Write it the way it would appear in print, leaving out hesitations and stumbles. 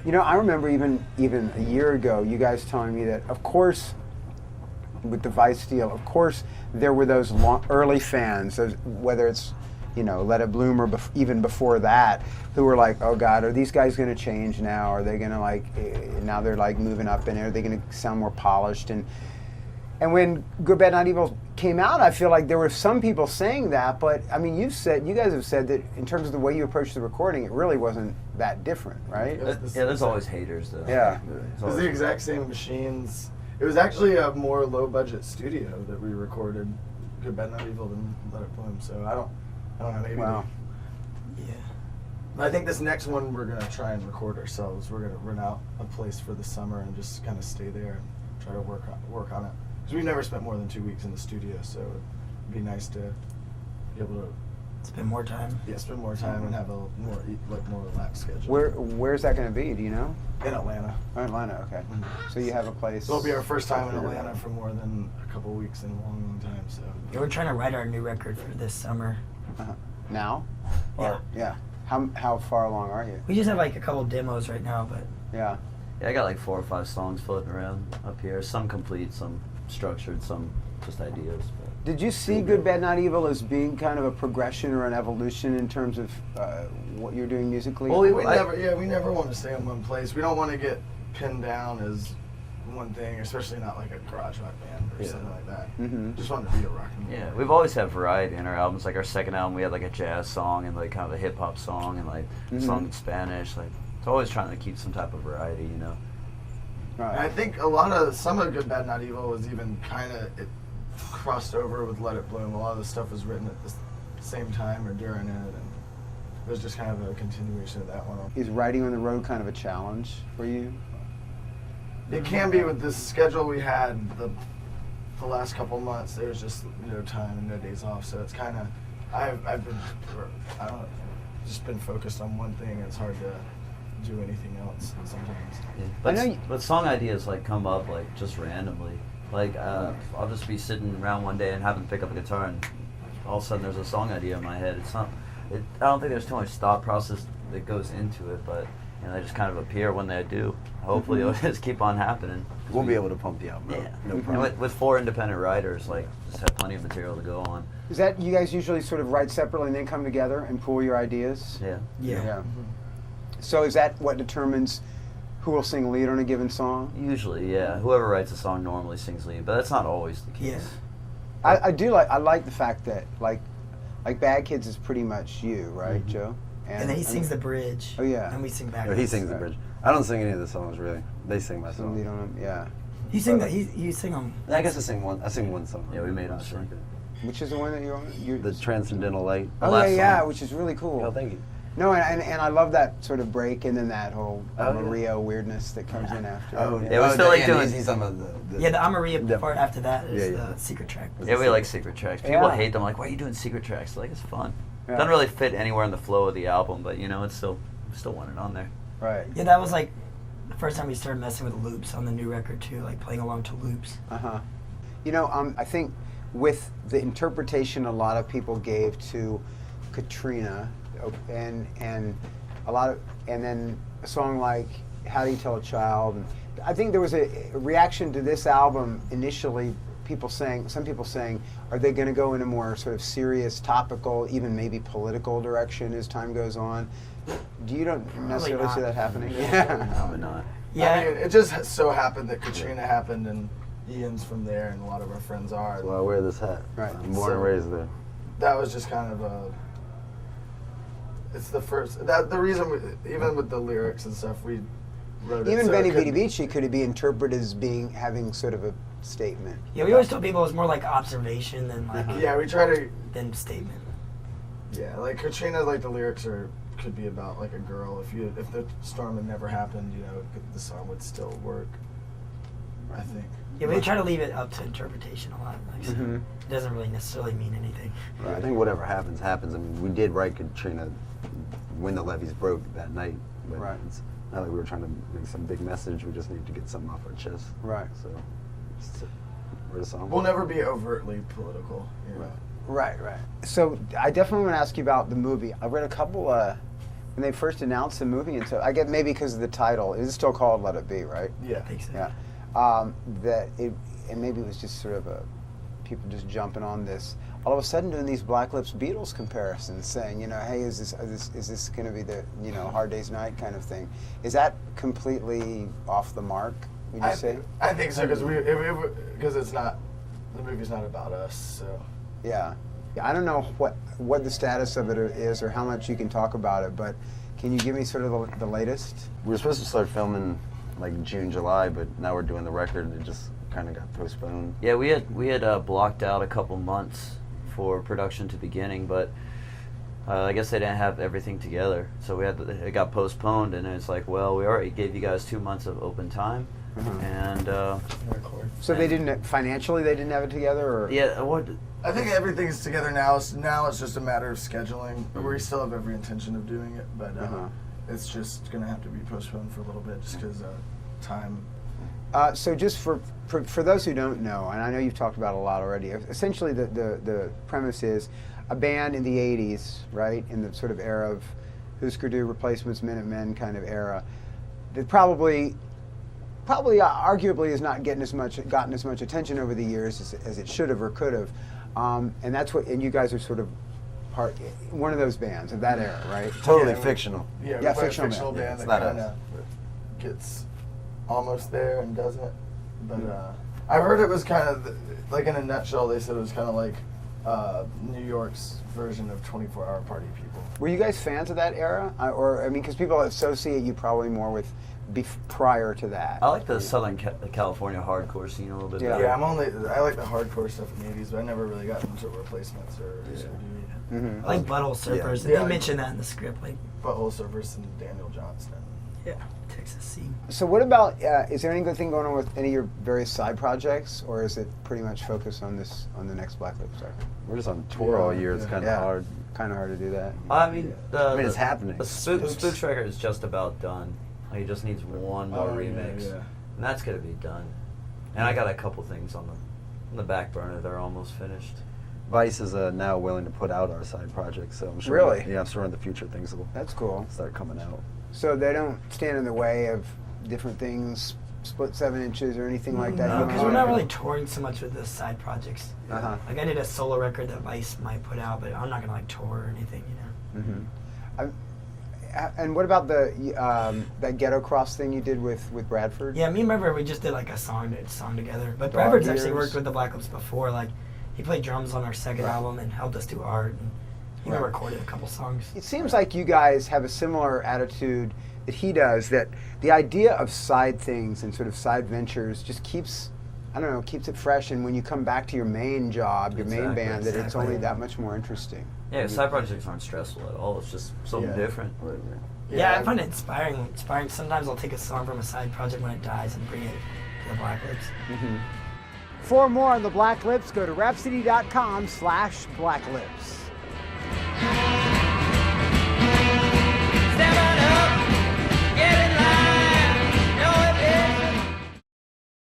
You know, I remember even a year ago, you guys telling me that, of course, with the Vice deal, of course, there were those early fans, whether it's, you know, Let It Bloom or even before that, who were like, oh God, are these guys going to change now? Are they going to like, now they're like moving up and are they going to sound more polished? And when Good, Bad, Not Evil came out, I feel like there were some people saying that, but I mean, you guys have said that in terms of the way you approached the recording, it really wasn't that different, right? Yeah, there's always haters though. Yeah. It was the exact same machines. It was actually a more low-budget studio that we recorded Good, Bad, Not Evil than Let It Bloom. So I don't know, maybe. Wow. Yeah. But I think this next one we're gonna try and record ourselves. We're gonna rent out a place for the summer and just kind of stay there and try to work on it. Because we've never spent more than 2 weeks in the studio, so it'd be nice to be able to spend more time. Yeah, spend more time and have a more relaxed schedule. Where's that going to be? Do you know? In Atlanta. Oh, Atlanta. Okay. Mm-hmm. So you have a place. So it'll be our first time in Atlanta for more than a couple of weeks in a long, long time. So yeah, we're trying to write our new record for this summer. Now? Yeah. Yeah. How far along are you? We just have like a couple demos right now, but yeah. Yeah, I got like 4 or 5 songs floating around up here. Some complete, some structured, some just ideas. But did you see Good, Bad, Not Evil as being kind of a progression or an evolution in terms of what you're doing musically? Well, we never want to stay in one place. We don't want to get pinned down as one thing, especially not like a garage rock band or something like that. Mm-hmm. Just want to be a rock and roll. Yeah, we've always had variety in our albums. Like our second album, we had like a jazz song and like kind of a hip hop song and like a song in Spanish. Like it's always trying to keep some type of variety, you know. Right. And I think some of Good, Bad, Not Evil was even kind of crossed over with Let It Bloom. A lot of the stuff was written at the same time or during it, and it was just kind of a continuation of that one. Is writing on the road kind of a challenge for you? It can be with the schedule we had the last couple months. There was just no time and no days off, so it's kind of I've just been focused on one thing. And it's hard to do anything else sometimes. Yeah. But song ideas like come up like just randomly. Like I'll just be sitting around one day and happen to pick up a guitar, and all of a sudden there's a song idea in my head. I don't think there's too much thought process that goes into it, but you know, they just kind of appear when they do. Hopefully it'll just keep on happening. We'll be able to pump the album. Yeah, no problem. And with 4 independent writers, like just have plenty of material to go on. Is that you guys usually sort of write separately and then come together and pool your ideas? Yeah. Yeah. Mm-hmm. So is that what determines who will sing lead on a given song? Usually, yeah. Whoever writes a song normally sings lead, but that's not always the case. Yeah. I like the fact that like Bad Kids is pretty much you, right, Joe? And then he sings the bridge. Oh yeah. And we sing back. No, he sings the bridge. I don't sing any of the songs really. They sing my songs. Lead on them, yeah. You sing that. You sing them. I guess I sing one song. Yeah, we made them sing. Which is the one that you're on? The Transcendental Light. Oh yeah, which is really cool. Oh, thank you. No, and I love that sort of break and then that whole Maria weirdness that comes in after. Oh, yeah, we still like doing. Some of the Yeah, the Amaria part after that is the secret track. Yeah, we like secret tracks. People hate them. Like, why are you doing secret tracks? Like, it's fun. Yeah. Doesn't really fit anywhere in the flow of the album, but you know, it's still want it on there. Right. Yeah, that was like the first time we started messing with loops on the new record too, like playing along to loops. You know, I think with the interpretation a lot of people gave to Katrina, and then a song like How Do You Tell a Child, and I think there was a reaction to this album initially. Some people saying, are they going to go in a more sort of serious, topical, even maybe political direction as time goes on? You don't necessarily see that happening? Yeah. Probably not. Yeah. I mean, it just so happened that Katrina happened, and Ian's from there, and a lot of our friends are. That's why I wear this hat. Right. I'm born and raised there. That was just kind of it's the first. The reason, even with the lyrics and stuff, we wrote it. Even so Benny Vidi Vici could be interpreted as having sort of a statement. Yeah, we always tell people it's more like observation than like yeah, we try to than statement. Yeah, like Katrina, like the lyrics could be about like a girl. If the storm had never happened, you know, the song would still work. I think. Yeah, we try to leave it up to interpretation a lot. Like, so it doesn't really necessarily mean anything. Right. I think whatever happens, happens. I mean, we did write Katrina when the levees broke that night. But it's not like we were trying to make some big message. We just need to get something off our chest. Right. So, where's the song? We'll never be overtly political. You know? Right. So I definitely want to ask you about the movie. I read a couple when they first announced the movie, and so I get maybe because of the title, it is still called Let It Be, right? Yeah. I think so. Yeah. That it, and maybe it was just sort of people just jumping on this. All of a sudden, doing these Black Lips Beatles comparisons, saying, hey, is this going to be the Hard Day's Night kind of thing? Is that completely off the mark? Would you say? I think so because it's not, the movie's not about us. So. Yeah. I don't know what the status of it is or how much you can talk about it, but can you give me sort of the latest? We were supposed to start filming like June, July, but now we're doing the record and it just kind of got postponed. Yeah, we had blocked out a couple months for production to beginning, but I guess they didn't have everything together, so it got postponed, and it's like, well, we already gave you guys 2 months of open time, and so they didn't financially they didn't have it together, or yeah, what? I think everything's together now. Now it's just a matter of scheduling. We still have every intention of doing it, but it's just going to have to be postponed for a little bit just because time. So just for those who don't know, and I know you've talked about it a lot already, essentially the premise is a band in the 80s, right, in the sort of era of Husker Du, Replacements, Minutemen kind of era, that probably arguably has not gotten as much attention over the years as it should have or could have. And that's and you guys are sort of one of those bands of that era, right? Totally fictional. Yeah, Yeah, we're a fictional fictional band. band It's that not kind us. of gets almost there and doesn't. But I've heard it was kind of, like in a nutshell, they said it was kind of like New York's version of 24 Hour Party People. Were you guys fans of that era? Because people associate you probably more with prior to that. I like the Southern California hardcore scene a little bit Yeah. better. Yeah, I like the hardcore stuff in the 80s, but I never really got into Replacements or Husker Du. Mm-hmm. I like Butthole Surfers. Yeah. They mentioned that in the script. Like, Butthole Surfers and Daniel Johnston. yeah, Texas scene. So what about, is there any good thing going on with any of your various side projects, or is it pretty much focused on the next Black Lips record? We're just on tour all year. It's kind of hard. Kind of hard to do that. I mean, it's happening. The Spooks record is just about done. He just needs one more remix, and that's gonna be done. And I got a couple things on the back burner that are almost finished. Vice is now willing to put out our side projects, so I'm sure. Really? Yeah, I'm sure in the future things will That's cool. start coming out. So they don't stand in the way of different things, split 7 inches or anything like that? No, going because on? we're not really touring so much with the side projects. Uh-huh. Like I did a solo record that Vice might put out, but I'm not gonna like tour or anything, Mm-hmm. And what about the that Ghetto Cross thing you did with Bradford? Yeah, me and Bradford, we just did like a song together. But Dog Bradford's actually Ears. worked with the Black Lips before. Like he played drums on our second album and helped us do art. And he even recorded a couple songs. It seems like you guys have a similar attitude that he does, that the idea of side things and sort of side ventures just keeps it fresh, and when you come back to your main job, your main band, that it's only that much more interesting. Yeah, side projects aren't stressful at all. It's just something different. Yeah, I find it inspiring. Sometimes I'll take a song from a side project when it dies and bring it to the Black Lips. Mm-hmm. For more on the Black Lips, go to Rhapsody.com/Black Lips.